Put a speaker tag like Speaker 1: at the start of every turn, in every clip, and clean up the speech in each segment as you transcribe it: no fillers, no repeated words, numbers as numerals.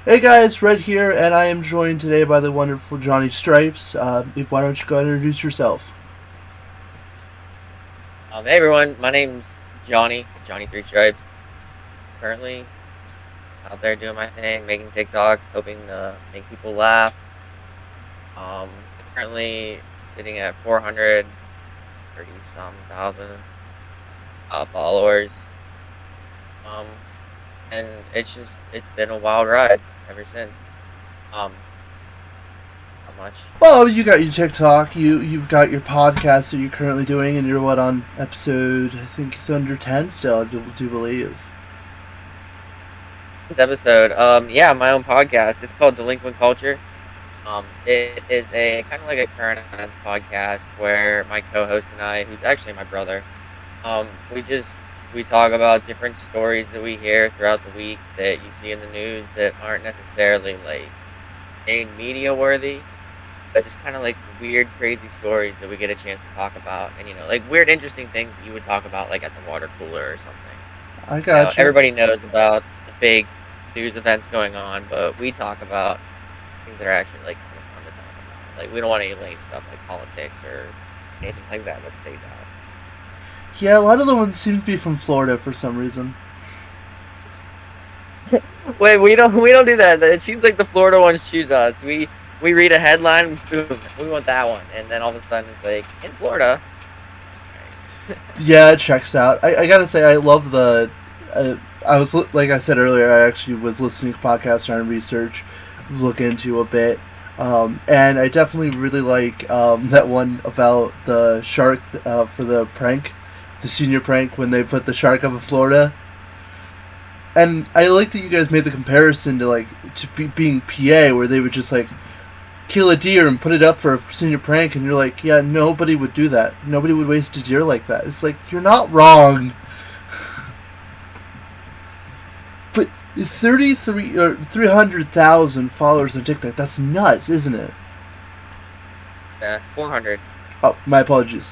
Speaker 1: Hey guys, Red here, and I am joined today by the wonderful Johnny3Stripes. Why don't you go ahead and introduce yourself?
Speaker 2: Hey everyone, my name's Johnny3Stripes. Currently out there doing my thing, making TikToks, hoping to make people laugh. Currently sitting at 430 some thousand followers. Um, and it's been a wild ride ever since. Um, Not much.
Speaker 1: Well, you got your TikTok, you've got your podcast that you're currently doing, and you're what on episode? I think it's under 10 still. I do believe.
Speaker 2: This episode, yeah, my own podcast. It's called Delinquent Culture. It is a kind of like a current events podcast where my co-host and I, who's actually my brother, we talk about different stories that we hear throughout the week that you see in the news that aren't necessarily like main media worthy, but just kind of like weird, crazy stories that we get a chance to talk about, and like weird, interesting things that you would talk about like at the water cooler or something.
Speaker 1: I got you.
Speaker 2: Everybody knows about the big news events going on, but we talk about things that are actually like kind of fun to talk about. Like we don't want any lame stuff like politics or anything like that stays out.
Speaker 1: Yeah, a lot of the ones seem to be from Florida for some reason.
Speaker 2: Wait, we don't do that. It seems like the Florida ones choose us. We read a headline, boom, we want that one, and then all of a sudden it's like in Florida. All right.
Speaker 1: Yeah, it checks out. I gotta say, I love the. I was like I said earlier, I actually was listening to podcasts trying to research, look into a bit, and I definitely really like that one about the shark for the prank, the senior prank when they put the shark up in Florida. And I like that you guys made the comparison to being PA, where they would just like kill a deer and put it up for a senior prank, and you're like, yeah, nobody would do that. Nobody would waste a deer like that. It's like you're not wrong. But 33 or 300,000 followers on TikTok, that's nuts, isn't it?
Speaker 2: Yeah, 400.
Speaker 1: Oh, my apologies.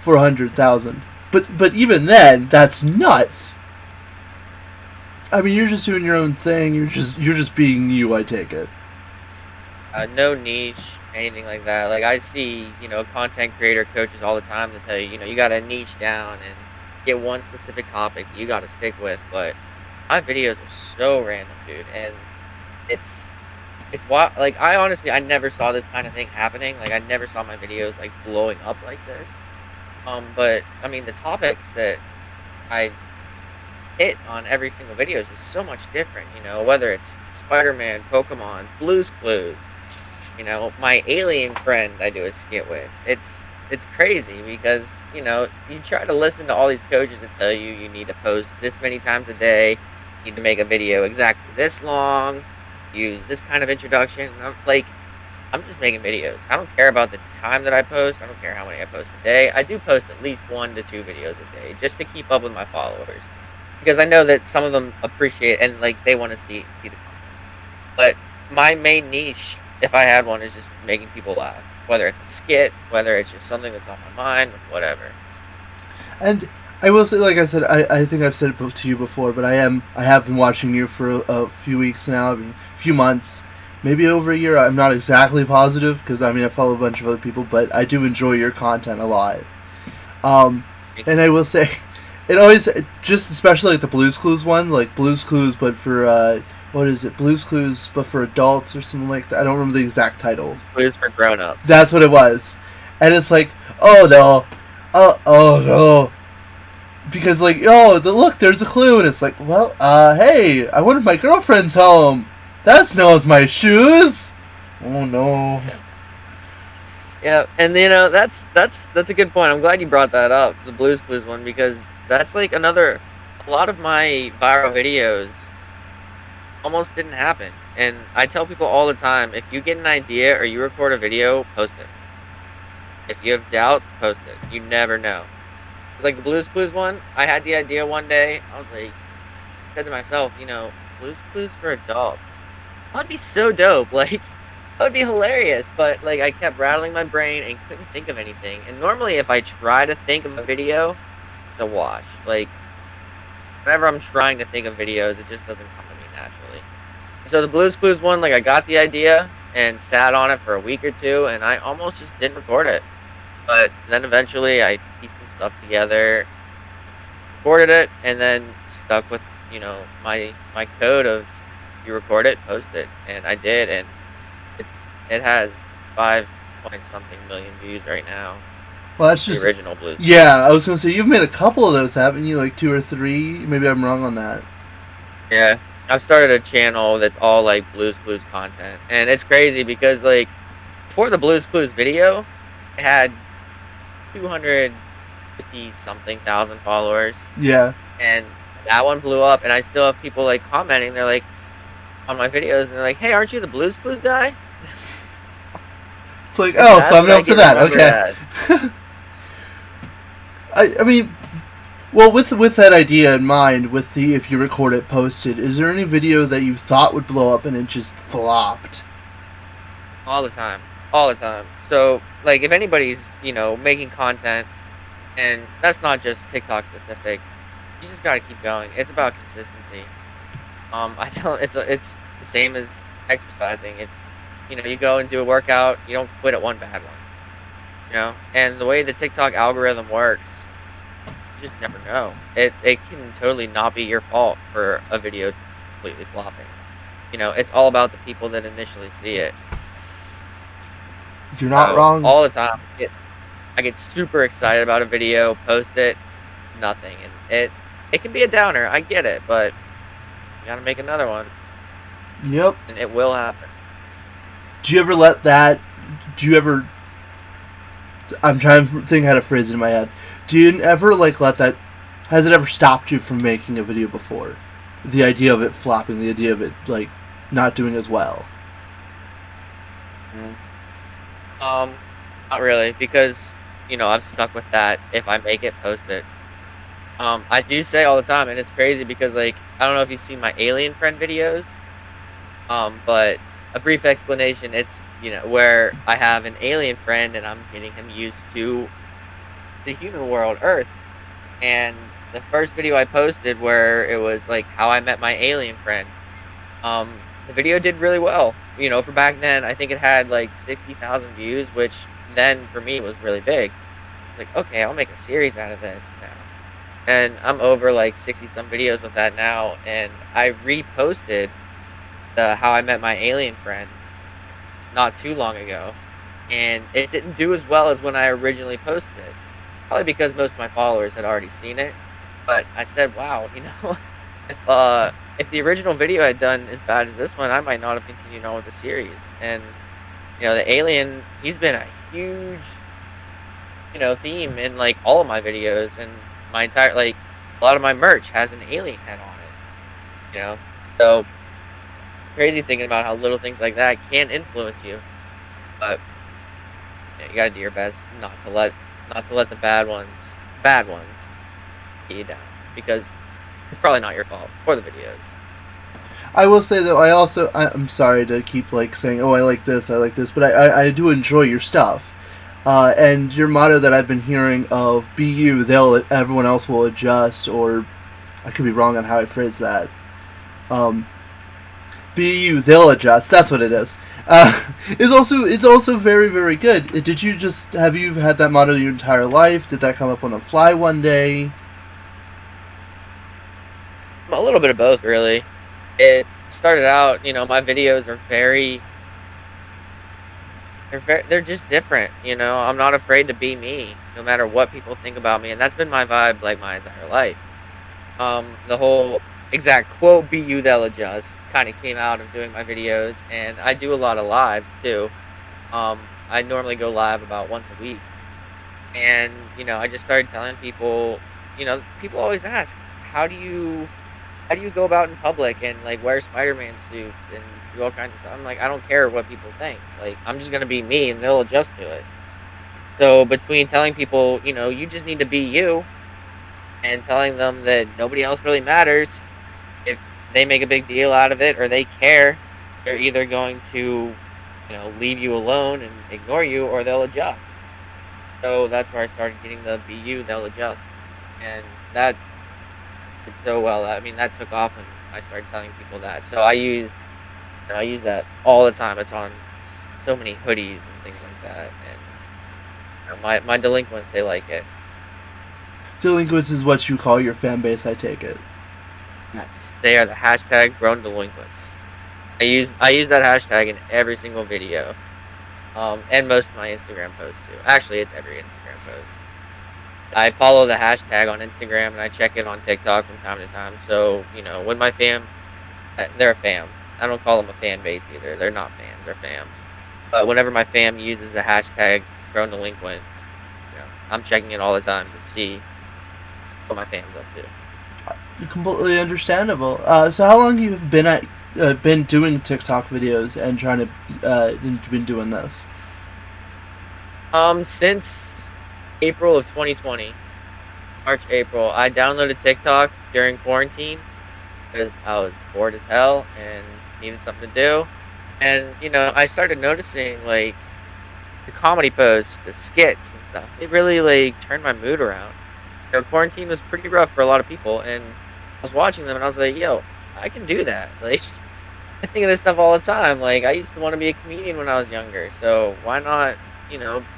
Speaker 1: 400,000. But even then, that's nuts. I mean, you're just doing your own thing. You're just being you, I take it.
Speaker 2: No niche, anything like that. Like I see, content creator coaches all the time that tell you, you got to niche down and get one specific topic you got to stick with. But my videos are so random, dude, and it's it's wild. Like I never saw this kind of thing happening. Like I never saw my videos like blowing up like this. But I mean, the topics that I hit on every single video is just so much different. Whether it's Spider-Man, Pokemon, Blue's Clues. My alien friend I do a skit with. It's crazy because, you try to listen to all these coaches that tell you you need to post this many times a day, you need to make a video exactly this long, use this kind of introduction. And I'm like, I'm just making videos. I don't care about the time that I post. I don't care how many I post a day. I do post at least 1 to 2 videos a day just to keep up with my followers because I know that some of them appreciate and like they want to see the content. But my main niche, if I had one, is just making people laugh. Whether it's a skit, whether it's just something that's on my mind, whatever.
Speaker 1: And I will say, like I said, I think I've said it to you before, but I have been watching you for a few weeks now, I mean, a few months, maybe over a year. I'm not exactly positive because I mean I follow a bunch of other people, but I do enjoy your content a lot. And I will say, it always just especially like the Blue's Clues one, like Blue's Clues, but for what is it? Blue's Clues, but for adults or something like that. I don't remember the exact title.
Speaker 2: It's clues for grown-ups.
Speaker 1: That's what it was, and it's like, oh no, oh no, because like, oh, look, there's a clue, and it's like, well, hey, I wonder if my girlfriend's home. That smells my shoes. Oh no.
Speaker 2: Yeah, and that's a good point. I'm glad you brought that up, the Blues Clues one, because that's like another. A lot of my viral videos almost didn't happen, and I tell people all the time: if you get an idea or you record a video, post it. If you have doubts, post it. You never know. It's like the Blues Clues one. I had the idea one day. I was like, said to myself, Blues Clues for adults. That'd be so dope. Like, that would be hilarious. But like, I kept rattling my brain and couldn't think of anything. And normally, if I try to think of a video, it's a wash. Like, whenever I'm trying to think of videos, it just doesn't come to me naturally. So the Blues Clues one, like I got the idea and sat on it for a week or two, and I almost just didn't record it. But then eventually I pieced some stuff together, recorded it, and then stuck with my code of you record it, post it, and I did, and it has 5 point something million views right now.
Speaker 1: Well, that's
Speaker 2: The
Speaker 1: just
Speaker 2: original Blues Clues.
Speaker 1: yeah. I was gonna say you've made a couple of those, haven't you? Like 2 or 3. Maybe I'm wrong on that.
Speaker 2: Yeah, I've started a channel that's all like Blues Clues content, and it's crazy because like before the Blues Clues video, it had 250 something thousand followers,
Speaker 1: Yeah.
Speaker 2: and that one blew up, and I still have people like commenting. They're like on my videos, and they're like, "Hey, aren't you the Blues Clues guy?"
Speaker 1: It's like,
Speaker 2: And
Speaker 1: oh, so
Speaker 2: that's
Speaker 1: I'm
Speaker 2: what I
Speaker 1: known for
Speaker 2: get
Speaker 1: that.
Speaker 2: remembered
Speaker 1: Okay.
Speaker 2: as.
Speaker 1: I mean, well, with that idea in mind, with the if you record it, post it, is there any video that you thought would blow up and it just flopped?
Speaker 2: All the time. All the time. So, like, if anybody's, making content, and that's not just TikTok specific, you just gotta keep going. It's about consistency. I tell it's the same as exercising. If, you go and do a workout, you don't quit at one bad one, And the way the TikTok algorithm works, you just never know. It can totally not be your fault for a video completely flopping. It's all about the people that initially see it.
Speaker 1: You're not
Speaker 2: So
Speaker 1: wrong.
Speaker 2: all the time, I get super excited about a video, post it, nothing, and it can be a downer. I get it, but you gotta make another one,
Speaker 1: Yep.
Speaker 2: and it will happen.
Speaker 1: Do you ever let that? Do you ever? I'm trying to think how to phrase it in my head. Do you ever like let that? Has it ever stopped you from making a video before? The idea of it flopping, the idea of it like not doing as well.
Speaker 2: Mm. Not really, because I've stuck with that. If I make it, post it. I do say all the time, and it's crazy because like I don't know if you've seen my alien friend videos. But a brief explanation, it's where I have an alien friend and I'm getting him used to the human world, Earth. And the first video I posted where it was like how I met my alien friend, the video did really well. For back then, I think it had like 60,000 views, which then for me was really big. It's like, okay, I'll make a series out of this now. And I'm over like 60 some videos with that now, and I reposted the how I met my alien friend not too long ago, and it didn't do as well as when I originally posted it. Probably because most of my followers had already seen it. But I said, wow, if the original video had done as bad as this one, I might not have continued on with the series. And the alien, he's been a huge theme in like all of my videos, and my entire like a lot of my merch has an alien head on it. So it's crazy thinking about how little things like that can influence you. But you gotta do your best not to let the bad ones get you down, because it's probably not your fault for the videos.
Speaker 1: I will say though, I'm sorry to keep like saying, oh, I like this, but I do enjoy your stuff. And your motto that I've been hearing of "Be you," everyone else will adjust, or I could be wrong on how I phrase that. Um, "Be you," they'll adjust. That's what it is. Is also very very good. Have you had that motto your entire life? Did that come up on the fly one day?
Speaker 2: A little bit of both, really. It started out, my videos are they're just different. I'm not afraid to be me, no matter what people think about me, and that's been my vibe like my entire life. The whole exact quote "Be you, they'll adjust" kind of came out of doing my videos, and I do a lot of lives too. I normally go live about once a week, and I just started telling people. People always ask, how do you go about in public and like wear Spider-Man suits and do all kinds of stuff? I'm like, I don't care what people think. Like, I'm just gonna be me, and they'll adjust to it. So between telling people, you just need to be you, and telling them that nobody else really matters, if they make a big deal out of it or they care, they're either going to, leave you alone and ignore you, or they'll adjust. So that's where I started getting the "Be you, they'll adjust," and that did so well. I mean, that took off when I started telling people that. So I use I use that all the time. It's on so many hoodies and things like that. And my delinquents, they like it.
Speaker 1: Delinquents is what you call your fan base, I take it.
Speaker 2: Yes, they are the hashtag grown delinquents. I use that hashtag in every single video, and most of my Instagram posts too. Actually, it's every Instagram post. I follow the hashtag on Instagram and I check it on TikTok from time to time. So when my fam, they're a fam. I don't call them a fan base either. They're not fans. They're fam. But whenever my fam uses the hashtag grown delinquent, I'm checking it all the time to see what my fam's up to.
Speaker 1: Completely understandable. So how long you have been doing TikTok videos and been doing this?
Speaker 2: Since April of 2020, March, April, I downloaded TikTok during quarantine because I was bored as hell and needed something to do. And I started noticing like the comedy posts, the skits and stuff. It really like turned my mood around. Quarantine was pretty rough for a lot of people, and I was watching them and I was like, yo, I can do that. Like, I think of this stuff all the time. Like, I used to want to be a comedian when I was younger, so why not,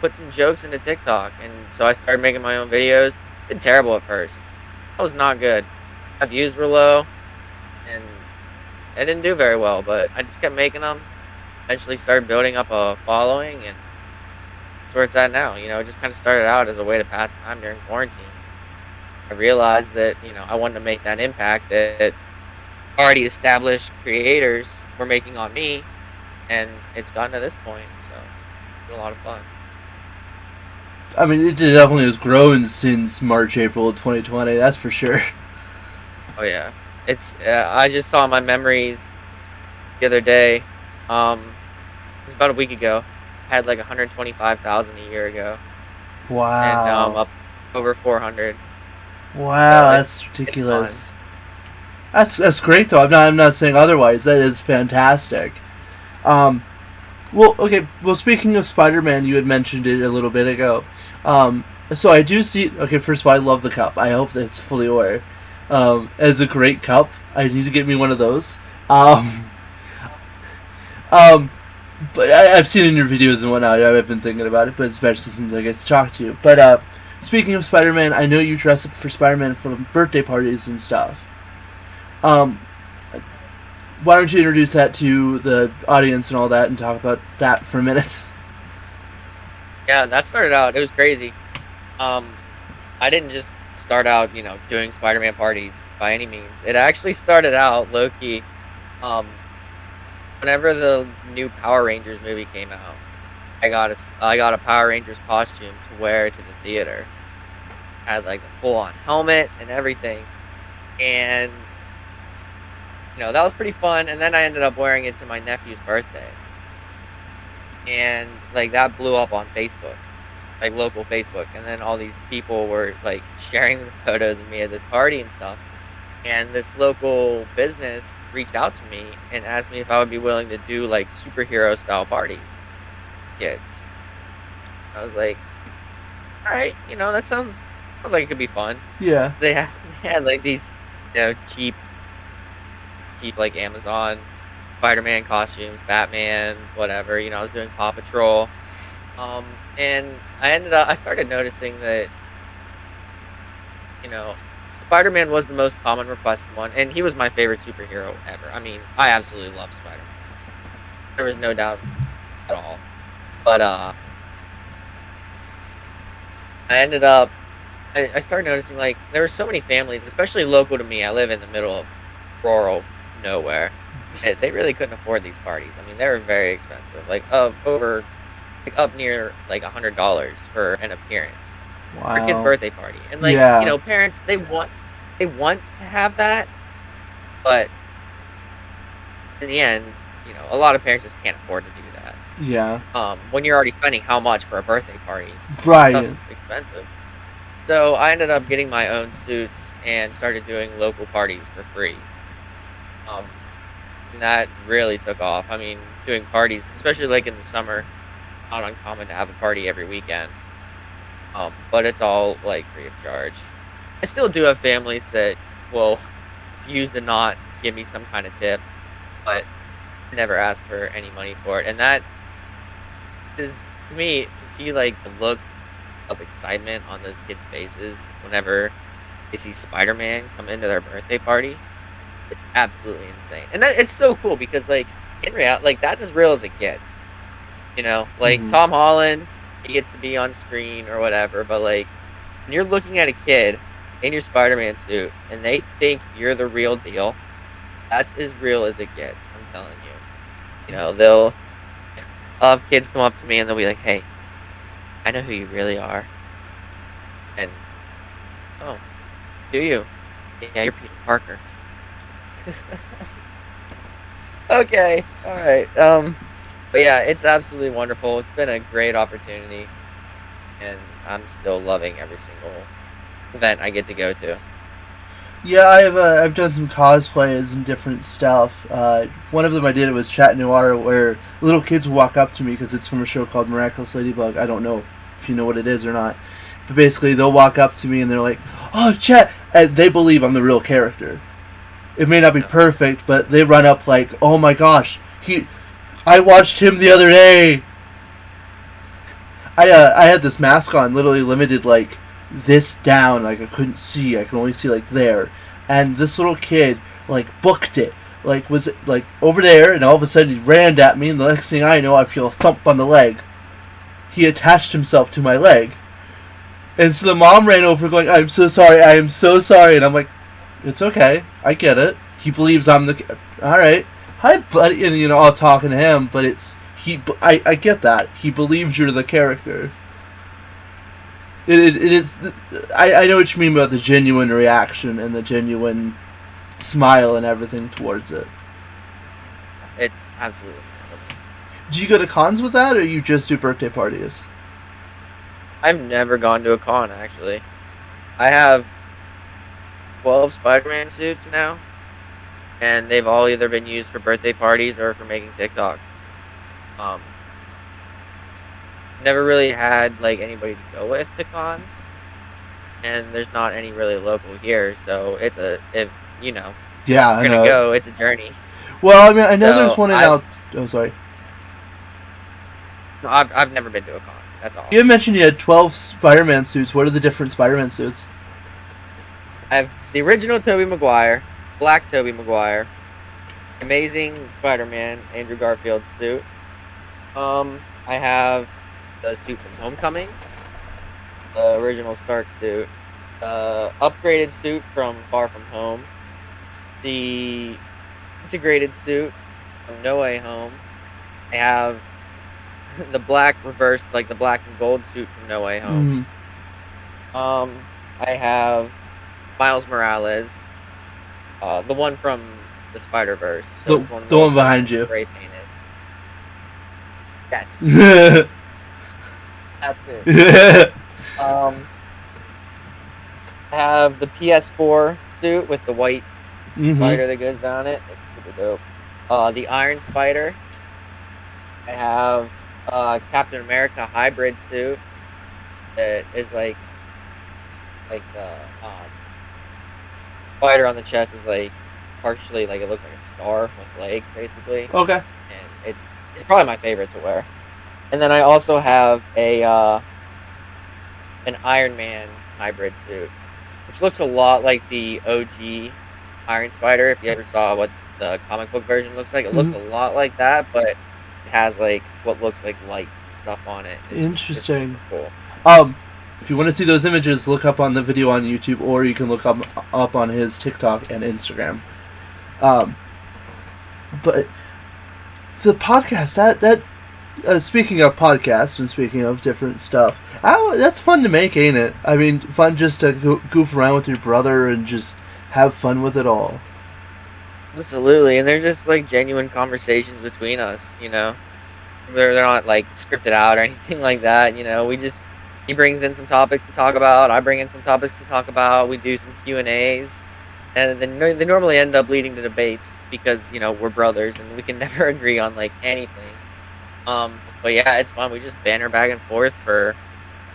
Speaker 2: put some jokes into TikTok? And so I started making my own videos. Did terrible at first. I was not good. My views were low, and I didn't do very well, but I just kept making them. Eventually started building up a following, and that's where it's at now. It just kind of started out as a way to pass time during quarantine. I realized that, I wanted to make that impact that already established creators were making on me, and it's gotten to this point, so it's been a lot of fun.
Speaker 1: I mean, it definitely has grown since March, April of 2020. That's for sure.
Speaker 2: Oh yeah, it's I just saw my memories the other day. It was about a week ago. I had like 125,000 a year ago, and now I'm
Speaker 1: Wow.
Speaker 2: up over 400. So
Speaker 1: Wow,
Speaker 2: it's
Speaker 1: that's
Speaker 2: it's
Speaker 1: ridiculous.
Speaker 2: fun.
Speaker 1: That's great though. I'm not saying otherwise. That is fantastic. Um, well, okay. Well, speaking of Spider-Man, you had mentioned it a little bit ago. So I do see. Okay, first of all, I love the cup. I hope that's fully aware. It's a great cup. I need to get me one of those. Um, um, but I've seen it in your videos and whatnot. I've been thinking about it, but especially since I get to talk to you. But speaking of Spider-Man, I know you dress up for Spider-Man for birthday parties and stuff. Um, why don't you introduce that to the audience and all that, and talk about that for a minute?
Speaker 2: Yeah, that started out. It was crazy. Um, I didn't just start out, doing Spider-Man parties by any means. It actually started out low key. Um, Whenever the new Power Rangers movie came out, I got a Power Rangers costume to wear to the theater. Had like a full on helmet and everything, and that was pretty fun. And then I ended up wearing it to my nephew's birthday, and like that blew up on Facebook, like local Facebook. And then all these people were like sharing the photos of me at this party and stuff. And this local business reached out to me and asked me if I would be willing to do like superhero style parties for kids. I was like, all right, that sounds like it could be fun.
Speaker 1: Yeah.
Speaker 2: They had they had like these, cheap like Amazon Spider-Man costumes, Batman, whatever. I was doing Paw Patrol. And I started noticing that, you know, Spider-Man was the most common requested one, and he was my favorite superhero ever. I mean, I absolutely love Spider-Man. There was no doubt at all. But I ended up I started noticing like there were so many families, especially local to me. I live in the middle of rural nowhere. They really couldn't afford these parties. I mean, they were very expensive, like over like up near like $100 for an appearance for a kid's
Speaker 1: Wow.
Speaker 2: birthday party. And like
Speaker 1: Yeah.
Speaker 2: parents they want to have that, but in the end, a lot of parents just can't afford to do that.
Speaker 1: Yeah.
Speaker 2: When you're already spending how much for a birthday party,
Speaker 1: Right.
Speaker 2: stuff's expensive. So I ended up getting my own suits and started doing local parties for free. Um, and that really took off. I mean, doing parties, especially like in the summer, not uncommon to have a party every weekend. But it's all like free of charge. I still do have families that will refuse to not give me some kind of tip, but never asked for any money for it, and that is, to me, to see like the look of excitement on those kids' faces whenever they see Spider-Man come into their birthday party. It's absolutely insane, and it's so cool because like in reality, like that's as real as it gets. Like
Speaker 1: Mm-hmm.
Speaker 2: Tom Holland, he gets to be on screen or whatever, but like when you're looking at a kid in your Spider-Man suit and they think you're the real deal, that's as real as it gets. I'm telling you. I'll have kids come up to me and they'll be like, "Hey, I know who you really are," and oh, do you? Yeah, you're Peter Parker. Okay, all right. But yeah, it's absolutely wonderful. It's been a great opportunity, and I'm still loving every single event I get to go to.
Speaker 1: Yeah, I've done some cosplays and different stuff. One of them I did was Chat Noir, where little kids will walk up to me because it's from a show called Miraculous Ladybug. I don't know if you know what it is or not, but basically they'll walk up to me and they're like, "Oh, Chat," and they believe I'm the real character. It may not be
Speaker 2: No.
Speaker 1: perfect, but they run up like, "Oh my gosh, I watched him the other day." I had this mask on, literally limited like this down, like I couldn't see. I could only see like there, and this little kid like booked it, like was like over there, and all of a sudden he ran at me, and the next thing I know, I feel a thump on the leg. He attached himself to my leg, and so the mom ran over, going, "I'm so sorry, I am so sorry," and I'm like, "It's okay, I get it." He believes I'm the. All right, hi, buddy, and all talking to him, but it's he. I get that he believes you're the character. It is. I know what you mean about the genuine reaction and the genuine smile and everything towards it.
Speaker 2: It's absolutely incredible.
Speaker 1: Do you go to cons with that, or you just do birthday parties?
Speaker 2: I've never gone to a con actually. I have 12 Spider-Man suits now, and they've all either been used for birthday parties or for making TikToks. Um, Never really had like anybody to go with to cons, and there's not any really local here, so it's a if
Speaker 1: Yeah,
Speaker 2: you're
Speaker 1: I
Speaker 2: gonna
Speaker 1: know.
Speaker 2: go, it's a journey.
Speaker 1: Well, I mean, I know there's
Speaker 2: So
Speaker 1: one in
Speaker 2: I've
Speaker 1: out. Oh, sorry.
Speaker 2: I've never been to a con. That's all.
Speaker 1: You had mentioned you had 12 Spider-Man suits. What are the different Spider-Man suits?
Speaker 2: I have the original Tobey Maguire, Black Tobey Maguire, Amazing Spider-Man Andrew Garfield suit. I have the suit from Homecoming, the original Stark suit, the upgraded suit from Far From Home, the integrated suit from No Way Home. I have the black reversed, like the black and gold suit from No Way Home.
Speaker 1: Mm,
Speaker 2: I have Miles Morales, the one from the Spider Verse. So
Speaker 1: the
Speaker 2: it's one of
Speaker 1: the
Speaker 2: those
Speaker 1: one
Speaker 2: ones
Speaker 1: behind
Speaker 2: that's
Speaker 1: you.
Speaker 2: spray painted. Yes,
Speaker 1: mm-hmm.
Speaker 2: that's it. Um, I have the PS4 suit with the white spider that goes down it. It's super dope. The Iron Spider. I have Captain America hybrid suit that is like the spider on the chest is like partially like it looks like a star with legs basically,
Speaker 1: Okay.
Speaker 2: and it's probably my favorite to wear. And then I also have a an Iron Man hybrid suit, which looks a lot like the OG Iron Spider. If you ever saw what the comic book version looks like, it looks
Speaker 1: Mm-hmm.
Speaker 2: a lot like that, but it has like what looks like lights and stuff on it. It's
Speaker 1: Interesting.
Speaker 2: super cool.
Speaker 1: Um, if you want to see those images, look up on the video on YouTube, or you can look up on his TikTok and Instagram. Um, but the podcast that speaking of podcasts and speaking of different stuff, that's fun to make, ain't it? I mean, fun just to goof around with your brother and just have fun with it all.
Speaker 2: Absolutely, and they're just like genuine conversations between us. They're not like scripted out or anything like that. He brings in some topics to talk about. I bring in some topics to talk about. We do some Q&As, and then they normally end up leading to debates because we're brothers and we can never agree on like anything. But yeah, it's fun. We just banter back and forth for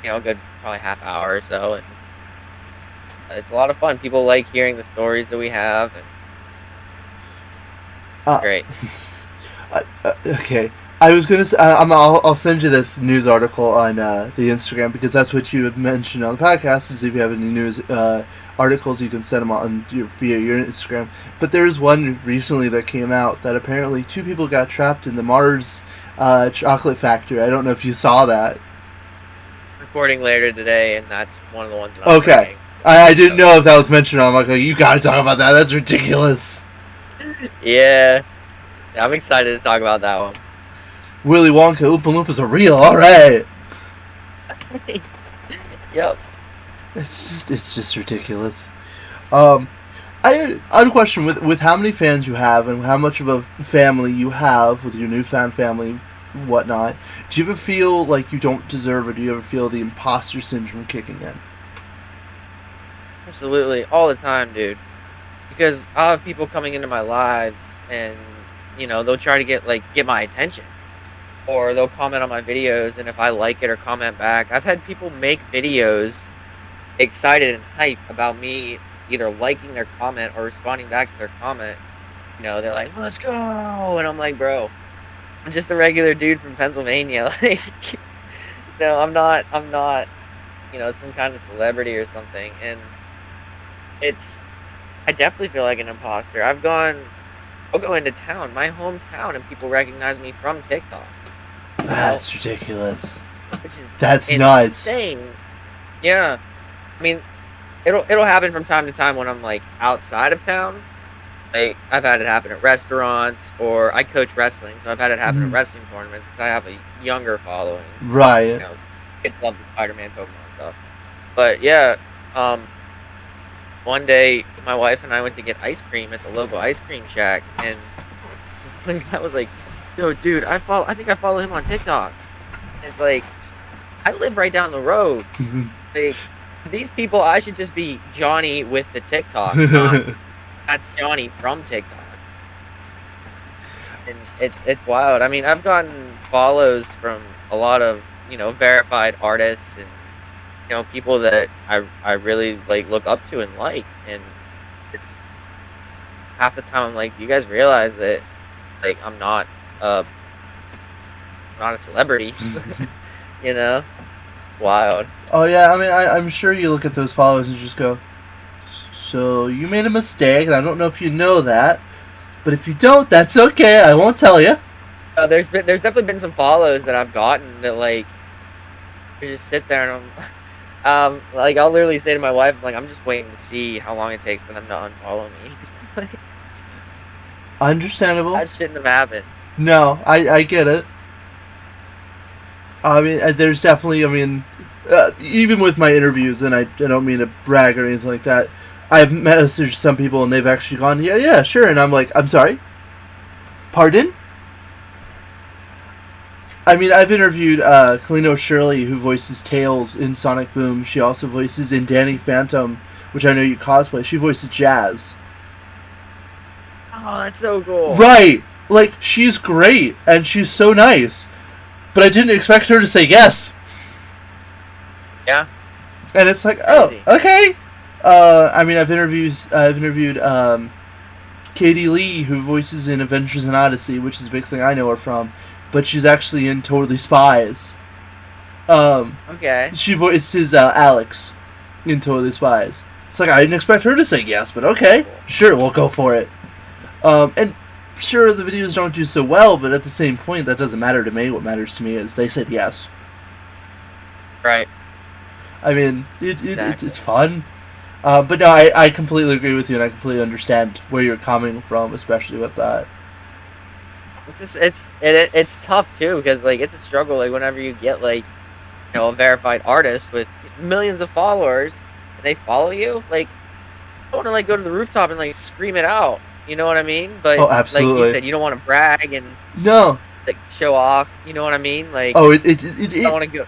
Speaker 2: a good probably half hour or so, and it's a lot of fun. People like hearing the stories that we have, and it's
Speaker 1: Uh,
Speaker 2: great.
Speaker 1: Okay. I was gonna say, I'll send you this news article on the Instagram because that's what you had mentioned on the podcast. Is if you have any news articles, you can send them on via your Instagram. But there's one recently that came out that apparently 2 people got trapped in the Mars chocolate factory. I don't know if you saw that.
Speaker 2: Recording later today, and that's one of the ones that I'm
Speaker 1: Okay.
Speaker 2: reading.
Speaker 1: I didn't know if that was mentioned. I'm like, you gotta talk about that. That's ridiculous.
Speaker 2: Yeah, I'm excited to talk about that one.
Speaker 1: Willy Wonka Oompa Loompas are real. All right.
Speaker 2: Yep.
Speaker 1: It's just ridiculous. I had a question with how many fans you have and how much of a family you have with your newfound family, whatnot. Do you ever feel like you don't deserve it? Do you ever feel the imposter syndrome kicking in?
Speaker 2: Absolutely, all the time, dude. Because I have people coming into my lives, and they'll try to get my attention, or they'll comment on my videos, and if I like it or comment back, I've had people make videos excited and hyped about me either liking their comment or responding back to their comment. They're like, "Let's go," and I'm like, "Bro, I'm just a regular dude from Pennsylvania. Like, no, I'm not, some kind of celebrity or something." And I definitely feel like an imposter. I'll go into town, my hometown, and people recognize me from TikTok.
Speaker 1: That's ridiculous.
Speaker 2: Which is
Speaker 1: That's
Speaker 2: insane.
Speaker 1: nuts.
Speaker 2: Yeah. I mean, it'll happen from time to time when I'm like outside of town. Like, I've had it happen at restaurants, or I coach wrestling, so I've had it happen at wrestling tournaments because I have a younger following.
Speaker 1: Right.
Speaker 2: Kids love the Spider-Man, Pokemon stuff. But yeah, one day my wife and I went to get ice cream at the local ice cream shack, and I was like, "Yo, dude, I think I follow him on TikTok." And it's like, I live right down the road. Like, these people, I should just be Johnny with the TikTok, not Johnny from TikTok. And it's wild. I mean, I've gotten follows from a lot of verified artists and people that I really look up to and like. And it's half the time I'm like, do you guys realize that I'm not a celebrity? It's wild.
Speaker 1: Oh yeah, I mean, I'm sure you look at those followers and just go, so you made a mistake, and I don't know if you know that, but if you don't, that's okay. I won't tell you.
Speaker 2: There's definitely been some follows that I've gotten that I just sit there and I'm I'll literally say to my wife, I'm just waiting to see how long it takes for them to unfollow me.
Speaker 1: Understandable.
Speaker 2: That shouldn't have happened.
Speaker 1: No, I get it. I mean, there's definitely, even with my interviews, and I don't mean to brag or anything like that, I've messaged some people and they've actually gone, yeah, sure, and I'm like, I'm sorry? Pardon? I mean, I've interviewed Kalino Shirley, who voices Tails in Sonic Boom. She also voices in Danny Phantom, which I know you cosplay. She voices Jazz.
Speaker 2: Oh, that's so cool.
Speaker 1: Right! She's great, and she's so nice. But I didn't expect her to say yes.
Speaker 2: Yeah.
Speaker 1: And it's like, oh, okay. I've interviewed Katie Lee, who voices in Adventures in Odyssey, which is a big thing I know her from. But she's actually in Totally Spies.
Speaker 2: Okay.
Speaker 1: She voices Alex in Totally Spies. It's like, I didn't expect her to say yes, but okay. Sure, we'll go for it. And sure, the videos don't do so well, but at the same point, that doesn't matter to me. What matters to me is they said yes.
Speaker 2: Right.
Speaker 1: I mean,
Speaker 2: Exactly.
Speaker 1: it's fun. But no, I completely agree with you, and I completely understand where you're coming from, especially with that.
Speaker 2: It's tough too, because it's a struggle. Whenever you get a verified artist with millions of followers and they follow you, I don't want to go to the rooftop and scream it out. You know what I mean? But
Speaker 1: absolutely.
Speaker 2: Like you said, you don't want to brag and
Speaker 1: no,
Speaker 2: show off. You know what I mean?
Speaker 1: I
Speaker 2: don't want to go.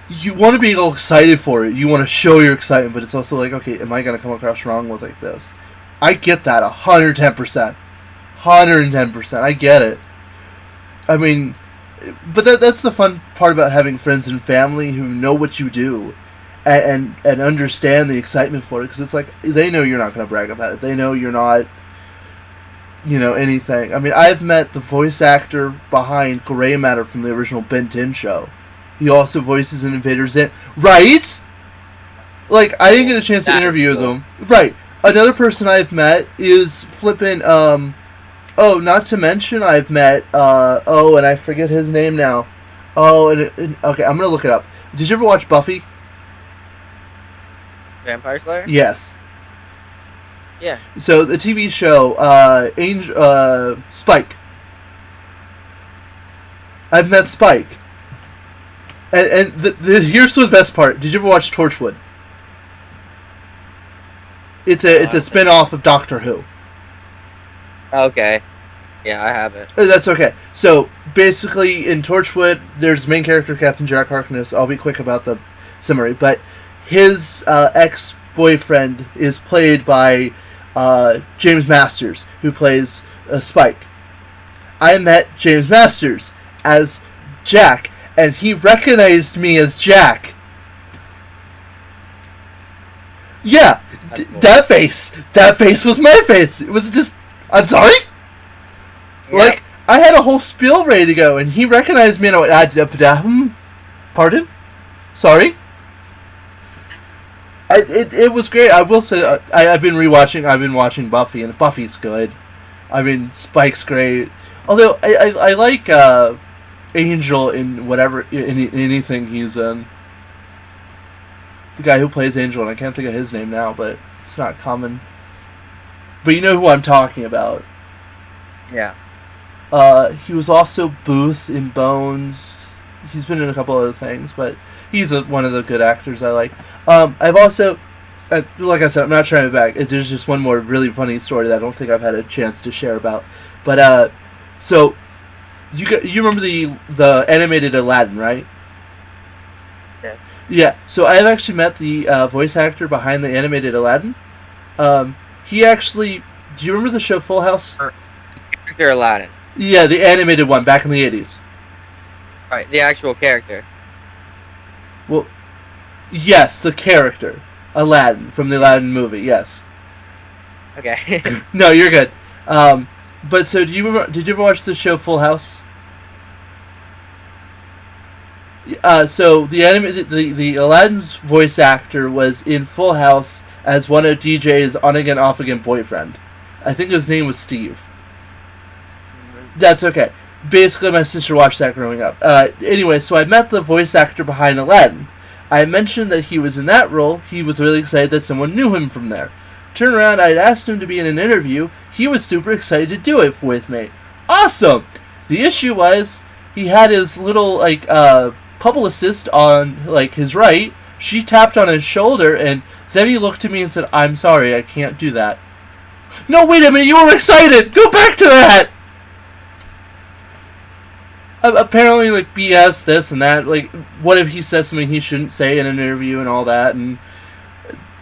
Speaker 1: You want to be all excited for it. You want to show your excitement, but it's also okay, am I going to come across wrong with this? I get that 110%. 110%. I get it. I mean, but that's the fun part about having friends and family who know what you do and understand the excitement for it, because it's they know you're not going to brag about it. They know you're not anything. I mean, I've met the voice actor behind Gray Matter from the original Ben 10 show. He also voices in Invader Zim. Right? Like, I didn't get a chance to interview him. Right. Another person I've met is flippin', not to mention I've met, and I forget his name now. Okay, I'm gonna look it up. Did you ever watch Buffy?
Speaker 2: Vampire Slayer?
Speaker 1: Yes.
Speaker 2: Yeah.
Speaker 1: So, the TV show, Spike. I've met Spike. And here's the best part. Did you ever watch Torchwood? It's a spin-off of Doctor Who.
Speaker 2: Okay. Yeah, I haven't.
Speaker 1: That's okay. So, basically, in Torchwood, there's main character Captain Jack Harkness. I'll be quick about the summary. But his ex-boyfriend is played by James Masters, who plays Spike. I met James Masters as Jack, and he recognized me as Jack. Yeah, cool. That face was my face. It was just, I'm sorry? Yeah. Like, I had a whole spiel ready to go, and he recognized me, and I went, pardon? Sorry? It was great. I will say, I've been watching Buffy, and Buffy's good. I mean, Spike's great. Although, I like, Angel in anything he's in. The guy who plays Angel, and I can't think of his name now, but it's not common. But you know who I'm talking about.
Speaker 2: Yeah.
Speaker 1: He was also Booth in Bones. He's been in a couple other things, but he's one of the good actors I like. I've also, like I said, I'm not trying to back. There's just one more really funny story that I don't think I've had a chance to share about. But, so, you remember the animated Aladdin, right?
Speaker 2: Yeah.
Speaker 1: Yeah, so I've actually met the voice actor behind the animated Aladdin. He actually... Do you remember the show Full House?
Speaker 2: Character Aladdin.
Speaker 1: Yeah, the animated one back in the 80s.
Speaker 2: Right, the actual character.
Speaker 1: Well, yes, the character. Aladdin, from the Aladdin movie, yes.
Speaker 2: Okay.
Speaker 1: No, you're good. But so, did you ever watch the show Full House? So the Aladdin's voice actor was in Full House as one of DJ's on-again, off-again boyfriend. I think his name was Steve. Mm-hmm. That's okay. Basically, my sister watched that growing up. Anyway, so I met the voice actor behind Aladdin. I mentioned that he was in that role. He was really excited that someone knew him from there. Turned around, I'd asked him to be in an interview. He was super excited to do it with me. Awesome! The issue was, he had his little, publicist on, his right. She tapped on his shoulder, and then he looked at me and said, "I'm sorry, I can't do that." No, wait a minute, you were excited! Go back to that! Apparently, BS, this and that. What if he says something he shouldn't say in an interview and all that, and...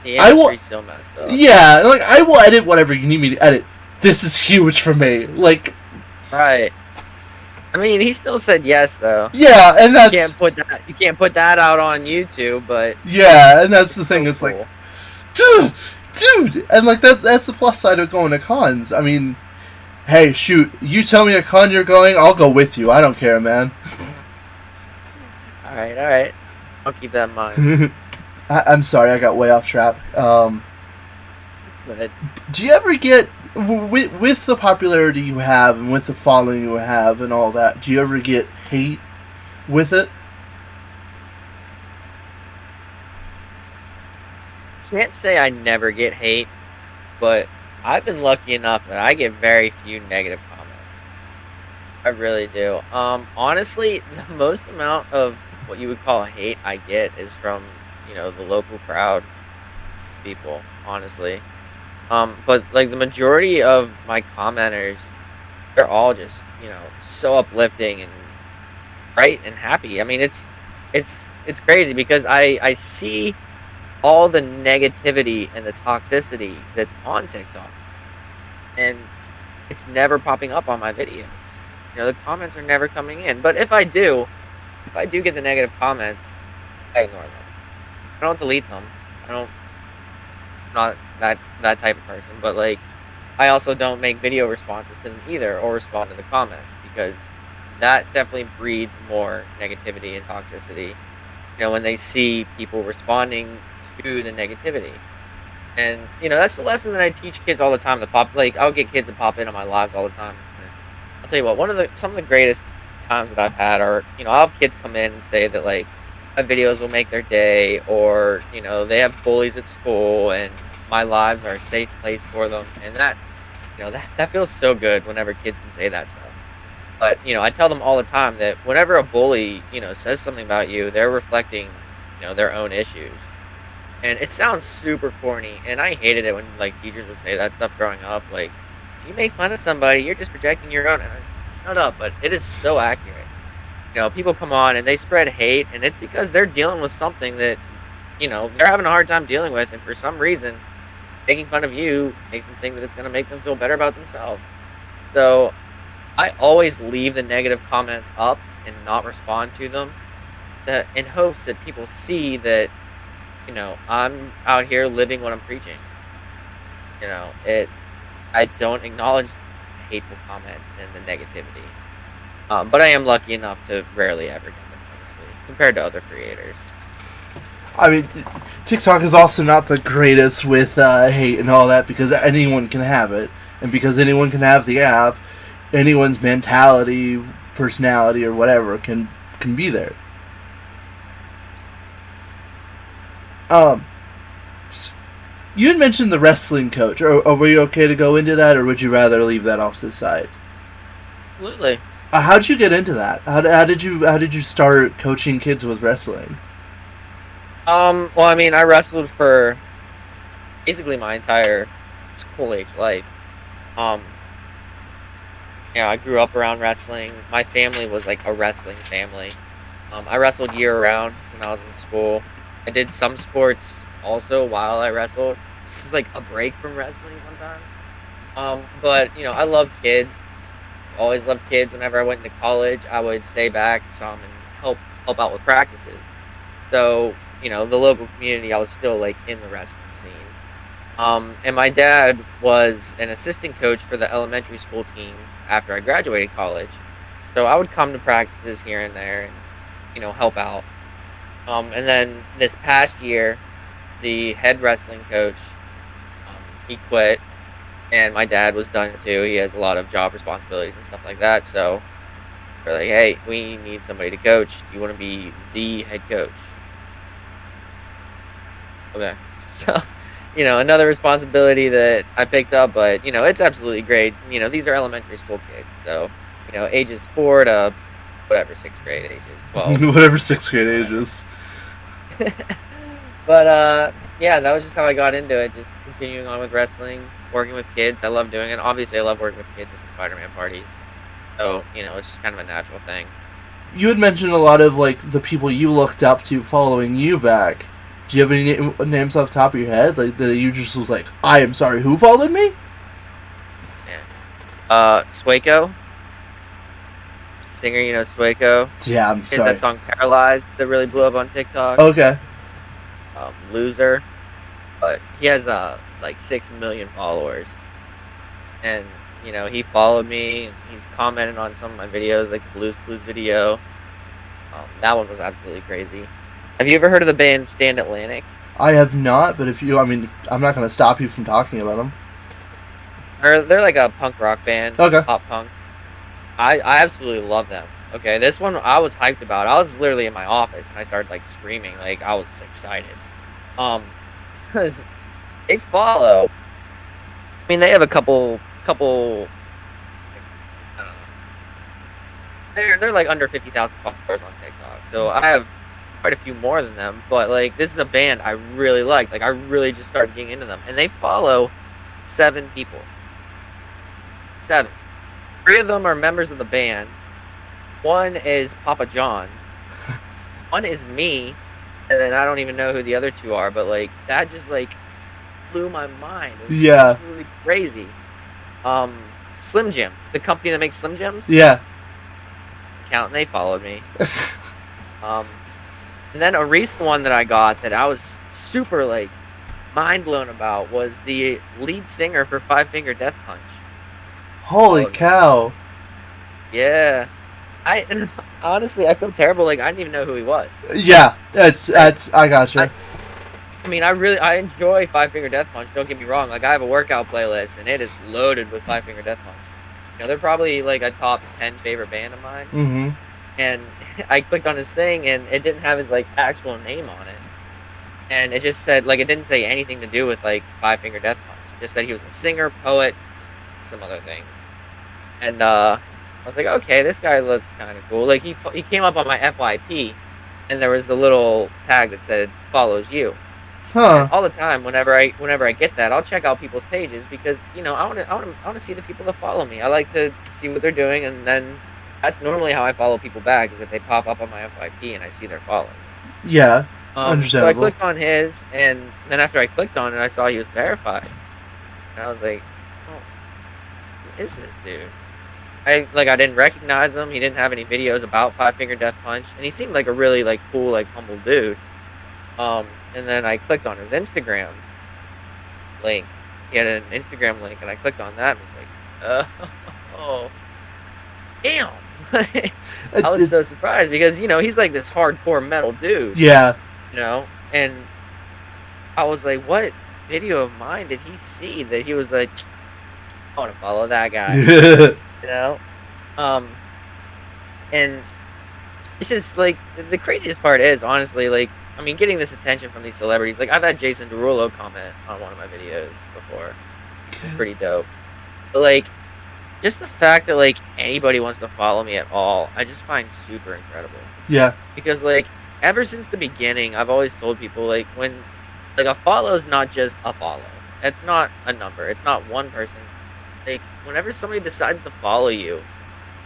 Speaker 2: The industry's so messed up.
Speaker 1: Yeah, I will edit whatever you need me to edit. This is huge for me.
Speaker 2: Right. I mean, he still said yes, though.
Speaker 1: Yeah, and that's...
Speaker 2: You can't put that out on YouTube, but...
Speaker 1: Yeah, and that's the thing, it's
Speaker 2: cool.
Speaker 1: Dude! And, that's the plus side of going to cons. I mean, hey, shoot, you tell me a con you're going, I'll go with you. I don't care, man.
Speaker 2: Alright. I'll keep that in mind.
Speaker 1: I'm sorry, I got way off track.
Speaker 2: Go ahead.
Speaker 1: Do you ever get... With the popularity you have and with the following you have and all that, do you ever get hate with it?
Speaker 2: Can't say I never get hate, but I've been lucky enough that I get very few negative comments. I really do. Honestly, the most amount of what you would call hate I get is from, the local crowd people, honestly. But the majority of my commenters, they're all just, so uplifting and bright and happy. I mean, it's crazy because I see all the negativity and the toxicity that's on TikTok, and it's never popping up on my videos. The comments are never coming in. But if I do get the negative comments, I ignore them. I don't delete them. I'm not that type of person, but I also don't make video responses to them either, or respond to the comments, because that definitely breeds more negativity and toxicity. When they see people responding to the negativity. And that's the lesson that I teach kids all the time. I'll get kids to pop into my lives all the time. And I'll tell you what, some of the greatest times that I've had are, I'll have kids come in and say that like my videos will make their day, or they have bullies at school and my lives are a safe place for them, and that feels so good whenever kids can say that stuff. But I tell them all the time that whenever a bully says something about you, they're reflecting their own issues. And it sounds super corny, and I hated it when like teachers would say that stuff growing up. Like, if you make fun of somebody, you're just projecting your own. And I was like, shut up! But it is so accurate. People come on and they spread hate, and it's because they're dealing with something that they're having a hard time dealing with, and for some reason, making fun of you makes them think that it's going to make them feel better about themselves. So I always leave the negative comments up and not respond to them, in hopes that people see that I'm out here living what I'm preaching. It. I don't acknowledge hateful comments and the negativity. But I am lucky enough to rarely ever get them, honestly, compared to other creators.
Speaker 1: I mean, TikTok is also not the greatest with hate and all that, because anyone can have it, and because anyone can have the app, anyone's mentality, personality, or whatever can be there. You had mentioned the wrestling coach. Were you okay to go into that, or would you rather leave that off to the side?
Speaker 2: Absolutely.
Speaker 1: How'd you get into that? How did you start coaching kids with wrestling?
Speaker 2: Well, I mean, I wrestled for basically my entire school age life. Um, I grew up around wrestling. My family was like a wrestling family. I wrestled year round when I was in school. I did some sports also while I wrestled. This is like a break from wrestling sometimes. But I love kids. Always loved kids. Whenever I went into college, I would stay back some and help out with practices. So the local community, I was still like in the wrestling scene. And my dad was an assistant coach for the elementary school team after I graduated college. So I would come to practices here and there and help out. And then this past year, the head wrestling coach, he quit, and my dad was done too. He has a lot of job responsibilities and stuff like that. So we're like, hey, we need somebody to coach. Do you want to be the head coach? Okay. So, another responsibility that I picked up, but, it's absolutely great. These are elementary school kids. So, ages 4 to whatever, 6th grade ages, 12.
Speaker 1: Whatever 6th grade ages.
Speaker 2: But, yeah, that was just how I got into it. Just continuing on with wrestling, working with kids. I love doing it. Obviously, I love working with kids at the Spider-Man parties. So, it's just kind of a natural thing.
Speaker 1: You had mentioned a lot of, like, the people you looked up to following you back. Do you have any names off the top of your head? Like, that you just was like, I am sorry, who followed me?
Speaker 2: Yeah. Swaco. Singer, Swaco.
Speaker 1: Yeah, I'm sorry.
Speaker 2: That song Paralyzed that really blew up on TikTok.
Speaker 1: Okay.
Speaker 2: Loser. But he has, like 6 million followers. And, he followed me. And he's commented on some of my videos, like the Blues video. That one was absolutely crazy. Have you ever heard of the band Stand Atlantic?
Speaker 1: I have not, but I'm not going to stop you from talking about them.
Speaker 2: They're like a punk rock band.
Speaker 1: Okay.
Speaker 2: Pop punk. I absolutely love them. Okay, this one I was hyped about. I was literally in my office and I started like screaming. Like I was excited. Because they follow. I mean, they have a couple. I don't know. They're like under 50,000 followers on TikTok. So I have quite a few more than them, but like this is a band I really like. Like I really just started getting into them, and they follow 7 people. 7. 3 of them are members of the band. 1 is Papa John's. 1 is me, and then I don't even know who the other 2 are. But like that just like blew my mind. It was absolutely crazy. Slim Jim, the company that makes Slim Jims.
Speaker 1: Yeah.
Speaker 2: Account, and they followed me. And then a recent one that I got that I was super like mind blown about was the lead singer for Five Finger Death Punch.
Speaker 1: Holy
Speaker 2: Followed me.
Speaker 1: cow.
Speaker 2: Yeah. And honestly, I feel terrible. Like, I didn't even know who he was.
Speaker 1: Yeah, I gotcha.
Speaker 2: I mean, I enjoy Five Finger Death Punch. Don't get me wrong. Like, I have a workout playlist, and it is loaded with Five Finger Death Punch. You know, they're probably like a top 10 favorite band of mine.
Speaker 1: Mm-hmm.
Speaker 2: And I clicked on his thing, and it didn't have his like actual name on it. And it just said like it didn't say anything to do with like Five Finger Death Punch. It just said he was a singer, poet, some other things. And I was like, okay, this guy looks kind of cool. Like he came up on my FYP, and there was the little tag that said follows you.
Speaker 1: Huh.
Speaker 2: And all the time, whenever I get that, I'll check out people's pages because you know I want to see the people that follow me. I like to see what they're doing, and then that's normally how I follow people back is if they pop up on my FYP and I see they're following.
Speaker 1: Yeah.
Speaker 2: So I
Speaker 1: Understandable.
Speaker 2: clicked on his, and then after I clicked on it, I saw he was verified, and I was like, "Oh, who is this dude?" I didn't recognize him. He didn't have any videos about Five Finger Death Punch, and he seemed like a really like cool, like humble dude. And then I clicked on his Instagram link. He had an Instagram link, and I clicked on that, and was like, oh, damn. I was so surprised because you know he's like this hardcore metal dude.
Speaker 1: Yeah.
Speaker 2: You know, and I was like, what video of mine did he see that he was like, I want to follow that guy. You know, and it's just like the craziest part is honestly like I mean getting this attention from these celebrities. Like I've had Jason Derulo comment on one of my videos before. It's pretty dope. But like just the fact that like anybody wants to follow me at all, I just find super incredible.
Speaker 1: Yeah.
Speaker 2: Because like ever since the beginning, I've always told people like when like a follow is not just a follow. It's not a number. It's not one person. Like whenever somebody decides to follow you,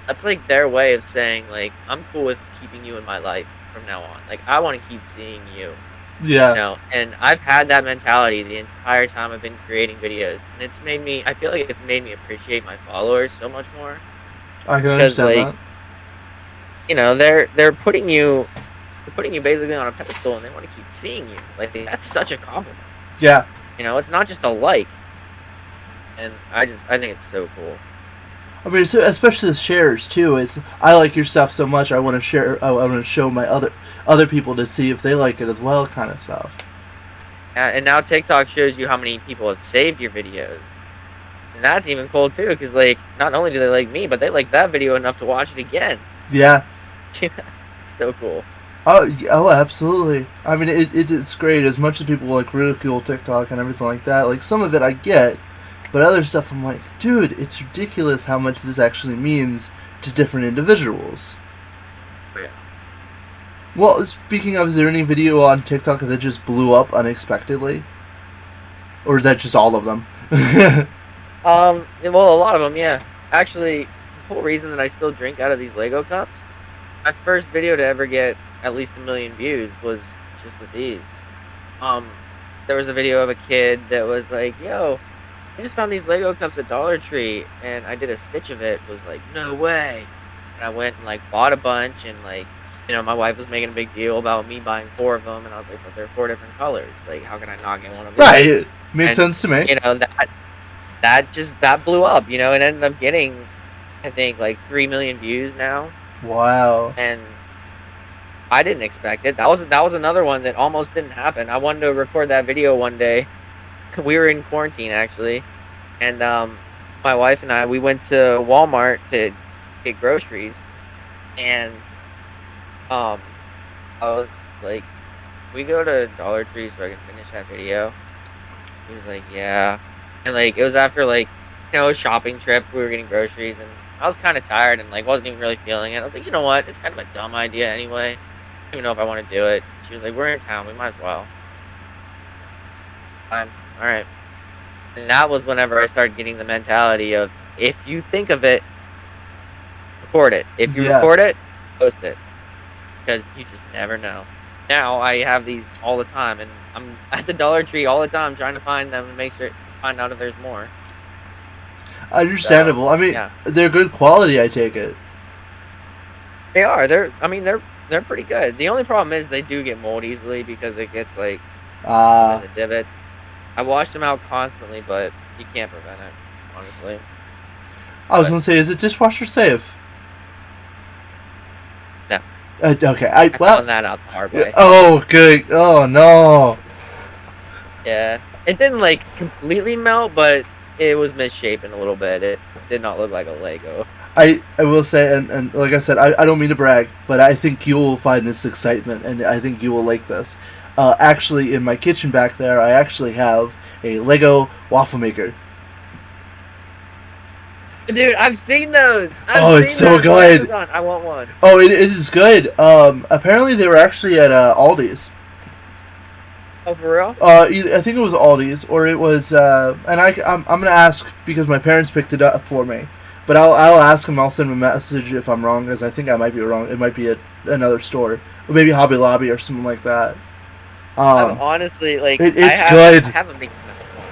Speaker 2: that's like their way of saying like I'm cool with keeping you in my life from now on. Like I want to keep seeing you.
Speaker 1: Yeah.
Speaker 2: You know, and I've had that mentality the entire time I've been creating videos, and it's made me. I feel like it's made me appreciate my followers so much more.
Speaker 1: I can understand
Speaker 2: like,
Speaker 1: that.
Speaker 2: You know, they're putting you basically on a pedestal, and they want to keep seeing you. Like that's such a compliment.
Speaker 1: Yeah.
Speaker 2: You know, it's not just a like. And I think it's so cool.
Speaker 1: I mean, especially the shares too. It's I like your stuff so much. I want to share. I want to show my other people to see if they like it as well, kind of stuff.
Speaker 2: And now TikTok shows you how many people have saved your videos, and that's even cool too. Because like, not only do they like me, but they like that video enough to watch it again.
Speaker 1: Yeah.
Speaker 2: It's so cool.
Speaker 1: Oh, absolutely. I mean, it's great. As much as people like ridicule TikTok and everything like that, like some of it I get. But other stuff, I'm like, dude, it's ridiculous how much this actually means to different individuals.
Speaker 2: Yeah.
Speaker 1: Well, speaking of, is there any video on TikTok that just blew up unexpectedly? Or is that just all of them?
Speaker 2: Well, a lot of them, yeah. Actually, the whole reason that I still drink out of these Lego cups, my first video to ever get at least 1 million views was just with these. There was a video of a kid that was like, yo, I just found these Lego cups at Dollar Tree, and I did a stitch of it. Was like, no way. And I went and like bought a bunch, and like, you know, my wife was making a big deal about me buying 4 of them, and I was like, but they're 4 different colors. Like, how can I not get one of them?
Speaker 1: Right, it makes sense to me.
Speaker 2: You know, that blew up. You know, it ended up getting, I think, like 3 million views now.
Speaker 1: Wow.
Speaker 2: And I didn't expect it. That was another one that almost didn't happen. I wanted to record that video one day. We were in quarantine actually, and my wife and we went to Walmart to get groceries, and I was like, we go to Dollar Tree so I can finish that video. He was like, yeah, and like it was after like a shopping trip. We were getting groceries, and I was kind of tired and like wasn't even really feeling it. I was like, you know what, it's kind of a dumb idea anyway. I don't even know if I want to do it. She was like, we're in town, we might as well. Fine. All right. And that was whenever I started getting the mentality of, if you think of it, record it. If you record it, post it. Because you just never know. Now I have these all the time, and I'm at the Dollar Tree all the time trying to find them and find out if there's more.
Speaker 1: Understandable.
Speaker 2: So,
Speaker 1: I mean, they're good quality, I take it.
Speaker 2: They are. They're pretty good. The only problem is they do get mold easily because it gets like in the divot. I wash them out constantly, but you can't prevent it, honestly.
Speaker 1: I was
Speaker 2: But
Speaker 1: gonna say, is it dishwasher safe?
Speaker 2: no,
Speaker 1: Okay,
Speaker 2: I found that out the hard way.
Speaker 1: Oh, good. Oh no.
Speaker 2: Yeah, it didn't like completely melt, but it was misshapen a little bit. It did not look like a Lego.
Speaker 1: I will say, and like I said, I don't mean to brag, but I think you will find this excitement, and I think you will like this. Actually, in my kitchen back there, I actually have a Lego waffle maker.
Speaker 2: Dude, I've seen those. I've
Speaker 1: Oh,
Speaker 2: seen
Speaker 1: it's so
Speaker 2: those on
Speaker 1: good.
Speaker 2: Amazon. I want one.
Speaker 1: Oh, it is good. Apparently they were actually at Aldi's.
Speaker 2: Oh, for real?
Speaker 1: I think it was Aldi's, or it was, and I'm gonna ask because my parents picked it up for me. But I'll ask them. I'll send them a message if I'm wrong, because I think I might be wrong. It might be another store, or maybe Hobby Lobby or something like that.
Speaker 2: I'm honestly like,
Speaker 1: it's good.
Speaker 2: I have a Mickey Mouse one.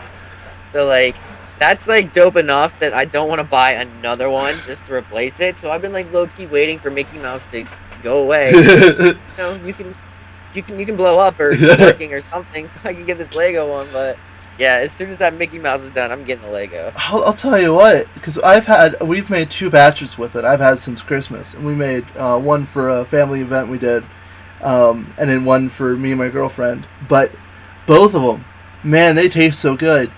Speaker 2: So like, that's like dope enough that I don't want to buy another one just to replace it. So I've been like low key waiting for Mickey Mouse to go away. You know, you can blow up or be working or something, so I can get this Lego one. But yeah, as soon as that Mickey Mouse is done, I'm getting the Lego.
Speaker 1: I'll tell you what, because we've made 2 batches with it. I've had since Christmas, and we made one for a family event we did, and then one for me and my girlfriend. But both of them, man, they taste so good,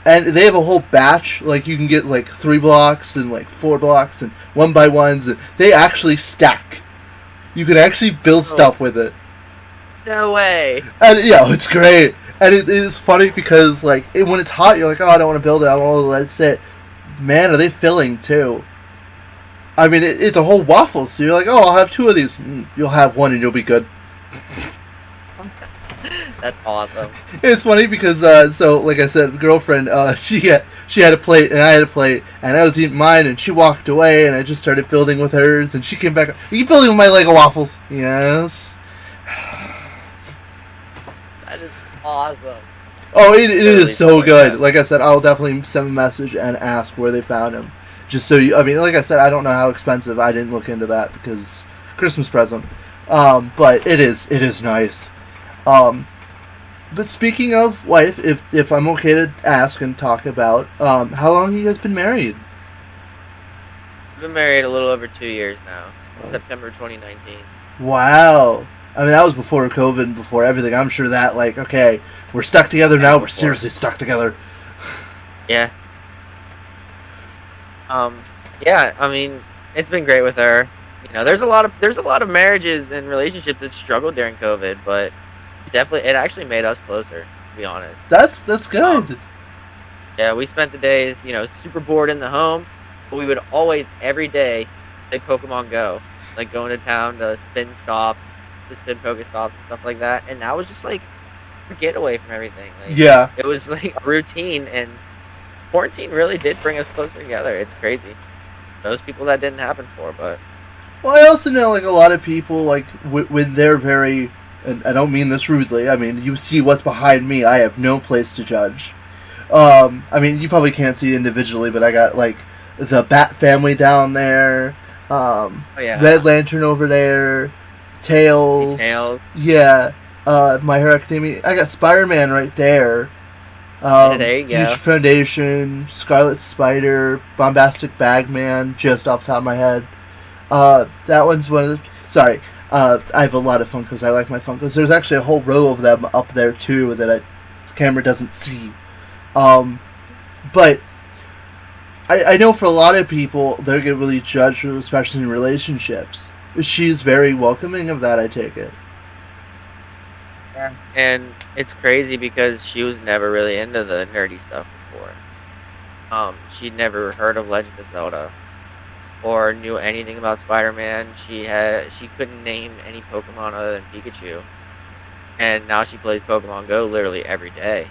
Speaker 1: and they have a whole batch. Like you can get like 3 blocks and like 4 blocks and 1x1s, and they actually stack. You can actually build stuff with it.
Speaker 2: No way.
Speaker 1: And yeah, it's great. And it is funny because like when it's hot, you're like, oh, I don't want to build it. I want to let it sit. Man, are they filling too? I mean, it's a whole waffle. So you're like, oh, I'll have 2 of these. You'll have 1 and you'll be good.
Speaker 2: That's awesome.
Speaker 1: It's funny because so like I said, girlfriend, she had a plate and I had a plate, and I was eating mine, and she walked away, and I just started building with hers, and she came back. Are you building with my Lego waffles? Yes.
Speaker 2: That is awesome.
Speaker 1: Oh, it is so good.
Speaker 2: That.
Speaker 1: Like I said, I'll definitely send a message and ask where they found him. Just so you, I mean, like I said, I don't know how expensive. I didn't look into that because Christmas present. But it is nice. But speaking of wife, if I'm okay to ask and talk about, how long have you guys been married?
Speaker 2: We've been married a little over 2 years now. September 2019.
Speaker 1: Wow. I mean, that was before COVID and before everything. I'm sure that, like, okay, we're stuck together now. We're seriously stuck together.
Speaker 2: Yeah. Yeah. I mean, it's been great with her. You know, there's a lot of marriages and relationships that struggled during COVID, but it actually made us closer. To be honest.
Speaker 1: That's good.
Speaker 2: Yeah, we spent the days, you know, super bored in the home, but we would always every day play Pokemon Go, like going to town to spin stops. To spin Pokestops and stuff like that, and that was just like a getaway from everything. Like,
Speaker 1: Yeah.
Speaker 2: it was like a routine, and quarantine really did bring us closer together. It's crazy. Those people that didn't happen for, but
Speaker 1: Well, I also know, like, a lot of people, like, when they're very, and I don't mean this rudely, I mean, you see what's behind me, I have no place to judge. I mean, you probably can't see individually, but I got, like, the Bat family down there,
Speaker 2: oh yeah,
Speaker 1: Red Lantern over there, Tails. Yeah. My Hero Academia. I got Spider-Man right there.
Speaker 2: Yeah, there you
Speaker 1: Future
Speaker 2: go.
Speaker 1: Foundation, Scarlet Spider, Bombastic Bagman, just off the top of my head. That one's one of the... Sorry. I have a lot of Funkos. I like my Funkos. There's actually a whole row of them up there, too, that the camera doesn't see. But... I know for a lot of people, they're get really judged, especially in relationships. She's very welcoming of that, I take it.
Speaker 2: Yeah. And it's crazy because she was never really into the nerdy stuff before. She'd never heard of Legend of Zelda or knew anything about Spider-Man. She couldn't name any Pokemon other than Pikachu. And now she plays Pokemon Go literally every day.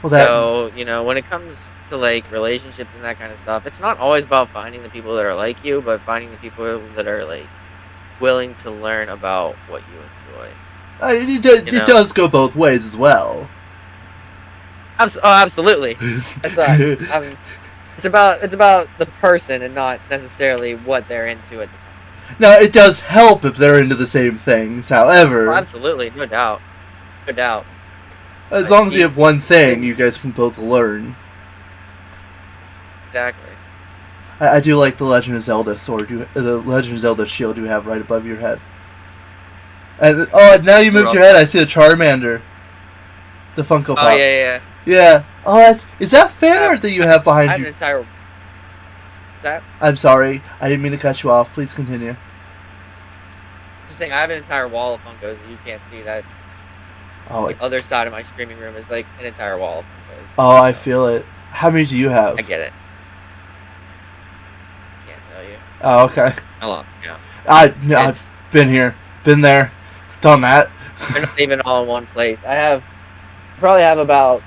Speaker 1: Well,
Speaker 2: So, you know, when it comes to like relationships and that kind of stuff, it's not always about finding the people that are like you, but finding the people that are like willing to learn about what you enjoy.
Speaker 1: It does go both ways as well.
Speaker 2: Absolutely. That's it's about the person and not necessarily what they're into at the time.
Speaker 1: Now, it does help if they're into the same things, however...
Speaker 2: Oh, absolutely, no doubt.
Speaker 1: As
Speaker 2: Like
Speaker 1: long as you have one thing,
Speaker 2: been,
Speaker 1: you guys can both learn.
Speaker 2: exactly.
Speaker 1: I do like the Legend of Zelda sword, the Legend of Zelda shield you have right above your head. And, now you moved your head. I see a Charmander, the Funko Pop.
Speaker 2: Oh yeah.
Speaker 1: Yeah. Oh, is that fan art that you have behind
Speaker 2: I have
Speaker 1: you?
Speaker 2: an entire. Is that?
Speaker 1: I'm sorry. I didn't mean to cut you off. Please continue.
Speaker 2: Just saying, I have an entire wall of Funkos that you can't see. That's
Speaker 1: Oh,
Speaker 2: the other side of my streaming room is like an entire wall of Funkos.
Speaker 1: Oh, I feel it. How many do you have?
Speaker 2: I get it. Can't tell you.
Speaker 1: Oh, okay.
Speaker 2: I lost count.
Speaker 1: I've been here, been there, done that.
Speaker 2: They're not even all in one place. Probably have about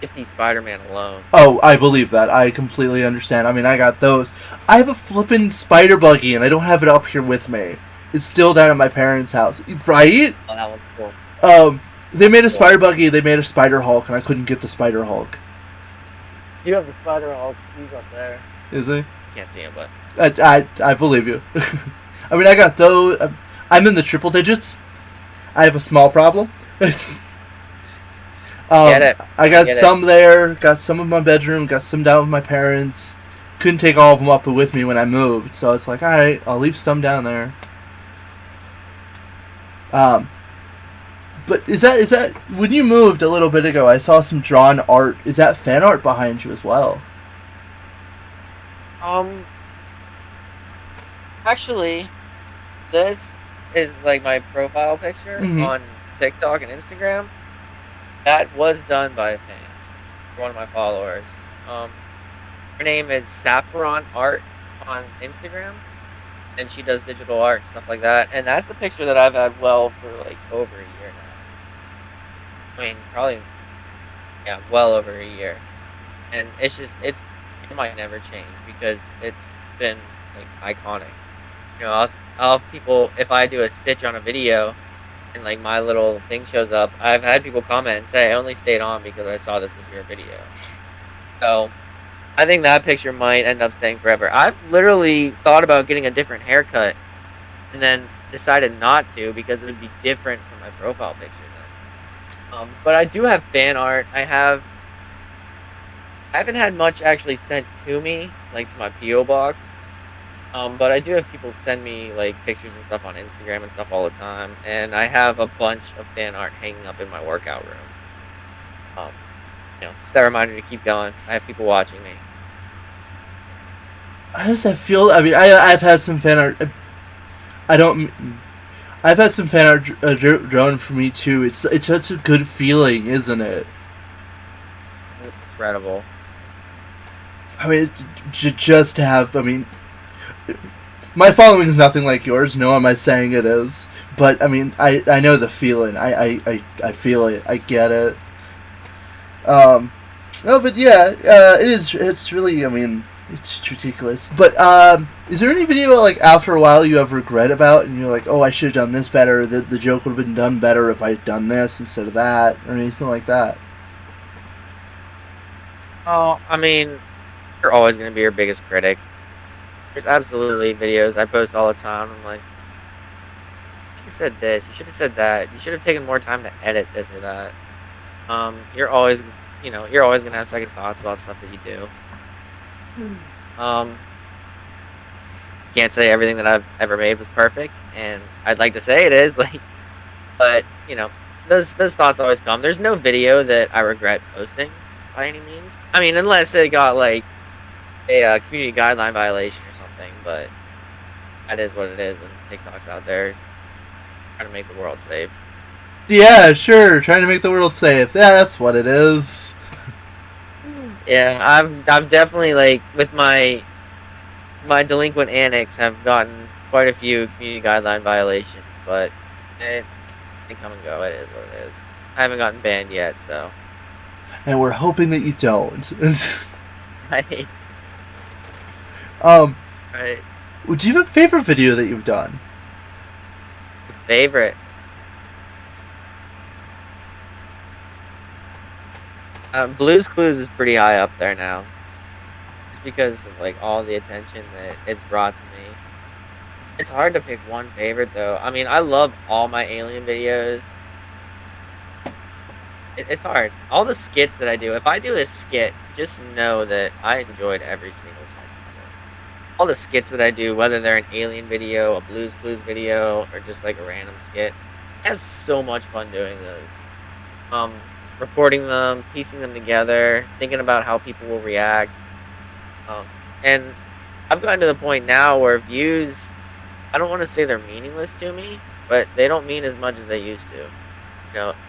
Speaker 2: 50 Spider-Man alone.
Speaker 1: Oh, I believe that. I completely understand. I mean, I got those. I have a flippin' spider buggy, and I don't have it up here with me. It's still down at my parents' house, right?
Speaker 2: Oh, that one's cool.
Speaker 1: They made a spider buggy. They made a Spider Hulk, and I couldn't get the Spider Hulk.
Speaker 2: You have the Spider Hulk. He's up there.
Speaker 1: Is he?
Speaker 2: Can't see him, but
Speaker 1: I believe you. I mean, I got those. I'm in the triple digits. I have a small problem.
Speaker 2: Get it.
Speaker 1: I got some there. Got some in my bedroom. Got some down with my parents. Couldn't take all of them up with me when I moved, so it's like, all right, I'll leave some down there. But is that when you moved a little bit ago? I saw some drawn art. Is that fan art behind you as well?
Speaker 2: Actually, this is like my profile picture on TikTok and Instagram. That was done by a fan, one of my followers. Her name is Saffron Art on Instagram, and she does digital art and stuff like that. And that's the picture that I've had for like over a year now. I mean, probably, yeah, well over a year. And it might never change because it's been like iconic. You know, I'll have people, if I do a stitch on a video and like my little thing shows up, I've had people comment and say I only stayed on because I saw this was your video. So I think that picture might end up staying forever. I've literally thought about getting a different haircut and then decided not to because it would be different from my profile picture then. But I do have fan art. I haven't had much actually sent to me, like to my P.O. box. But I do have people send me like pictures and stuff on Instagram and stuff all the time, and I have a bunch of fan art hanging up in my workout room. Just that reminder to keep going. I have people watching me.
Speaker 1: I mean, I've had some fan art. I've had some fan art drawn for me too. It's such a good feeling, isn't it?
Speaker 2: Incredible.
Speaker 1: I mean, just to have. I mean, my following is nothing like yours. No, am I saying it is? But I mean, I know the feeling. I feel it. I get it. No, but yeah, it is. It's really. I mean, it's ridiculous. But is there any video like after a while you have regret about, and you're like, oh, I should have done this better. The joke would have been done better if I had done this instead of that, or anything like that?
Speaker 2: Oh, I mean, you're always going to be your biggest critic. There's absolutely videos I post all the time. I'm like, you should have said this. You should have said that. You should have taken more time to edit this or that. You're always going to have second thoughts about stuff that you do. Can't say everything that I've ever made was perfect, and I'd like to say it is, but those thoughts always come. There's no video that I regret posting by any means. I mean, unless it got like a community guideline violation or something, but that is what it is, and TikTok's out there trying to make the world safe.
Speaker 1: Yeah, sure, trying to make the world safe. Yeah, that's what it is.
Speaker 2: Yeah, I'm definitely like with my delinquent annex have gotten quite a few community guideline violations, but they come and go. It is what it is. I haven't gotten banned yet, so.
Speaker 1: And we're hoping that you don't.
Speaker 2: Right.
Speaker 1: Right. Do you have a favorite video that you've done?
Speaker 2: Favorite? Blue's Clues is pretty high up there now. Just because of like all the attention that it's brought to me. It's hard to pick one favorite though. I mean, I love all my Alien videos. It's hard. All the skits that I do, if I do a skit, just know that I enjoyed every single second of it. All the skits that I do, whether they're an alien video, a Blues Clues video, or just like a random skit, I have so much fun doing those. Recording them, piecing them together, thinking about how people will react. Um, and I've gotten to the point now where views, I don't want to say they're meaningless to me, but they don't mean as much as they used to.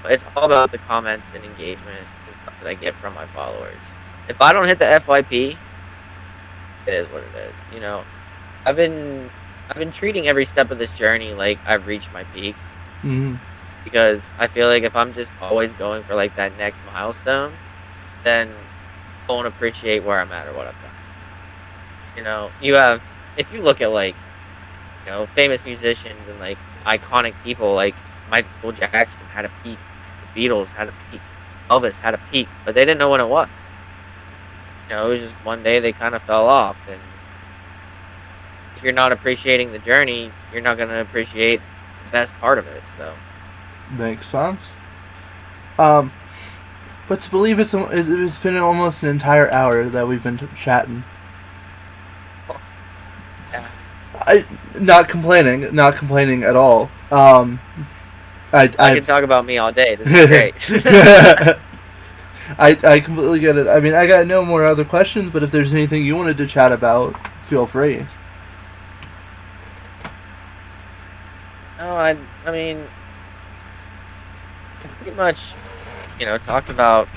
Speaker 2: It's all about the comments and engagement and stuff that I get from my followers. If I don't hit the FYP, it is what it is. I've been I've been treating every step of this journey like I've reached my peak,
Speaker 1: Mm-hmm.
Speaker 2: because I feel like if I'm just always going for like that next milestone, then I won't appreciate where I'm at or what I've done. If you look at like, famous musicians and like iconic people like Michael Jackson had a peak, the Beatles had a peak, Elvis had a peak, but they didn't know when it was. It was just one day they kind of fell off. And if you're not appreciating the journey, you're not going to appreciate the best part of it. So,
Speaker 1: Makes sense. Um, but to believe it's been almost an entire hour that we've been chatting.
Speaker 2: yeah.
Speaker 1: I not complaining at all.
Speaker 2: I can talk about me all day. This is great.
Speaker 1: I completely get it. I mean, I got no more other questions, but if there's anything you wanted to chat about, feel free.
Speaker 2: No, I mean, pretty much, talked about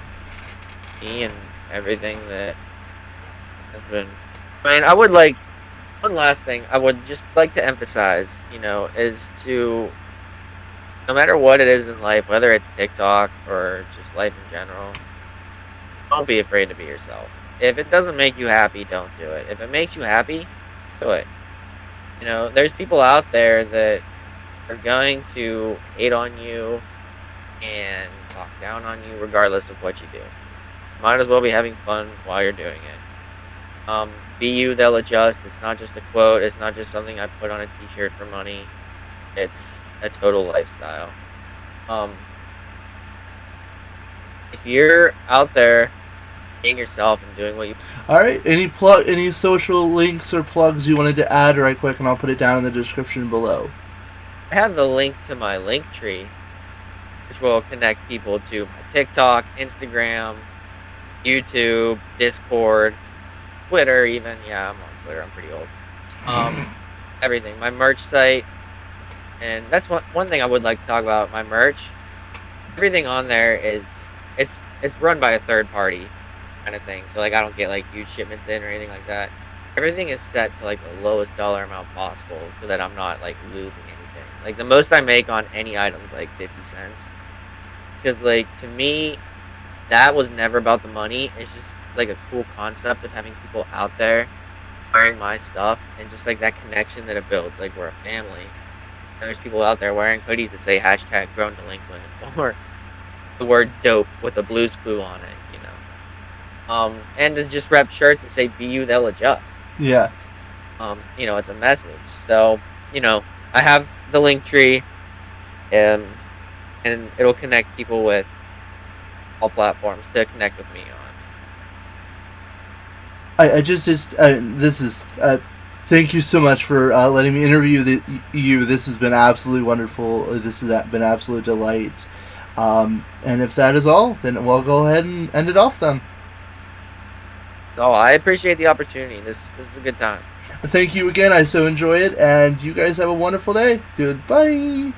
Speaker 2: me and everything that has been. I mean, I would like one last thing. I would just like to emphasize, is to, no matter what it is in life, whether it's TikTok or just life in general, don't be afraid to be yourself. If it doesn't make you happy, don't do it. If it makes you happy, do it. There's people out there that are going to hate on you and talk down on you regardless of what you do. Might as well be having fun while you're doing it. Be you, they'll adjust. It's not just a quote. It's not just something I put on a t-shirt for money. It's a total lifestyle. If you're out there being yourself and doing what you...
Speaker 1: All right. Any social links or plugs you wanted to add right quick, and I'll put it down in the description below.
Speaker 2: I have the link to my Linktree, which will connect people to my TikTok, Instagram, YouTube, Discord, Twitter even. Yeah, I'm on Twitter. I'm pretty old. Everything. My merch site. And that's one thing I would like to talk about, my merch. Everything on there it's run by a third party kind of thing. So like I don't get like huge shipments in or anything like that. Everything is set to like the lowest dollar amount possible so that I'm not like losing anything. Like the most I make on any item is like 50 cents. Because like to me, that was never about the money. It's just like a cool concept of having people out there wearing my stuff and just like that connection that it builds. Like we're a family. And there's people out there wearing hoodies that say hashtag grown delinquent or the word dope with a Blues Clue on it, and to just rep shirts that say be you, they'll adjust.
Speaker 1: Yeah.
Speaker 2: It's a message. So, I have the Linktree, and it'll connect people with all platforms to connect with me on.
Speaker 1: This is thank you so much for letting me interview you. This has been absolutely wonderful. This has been absolute delight. And if that is all, then we'll go ahead and end it off then.
Speaker 2: Oh, I appreciate the opportunity. This is a good time.
Speaker 1: Thank you again. I so enjoy it, and you guys have a wonderful day. Goodbye.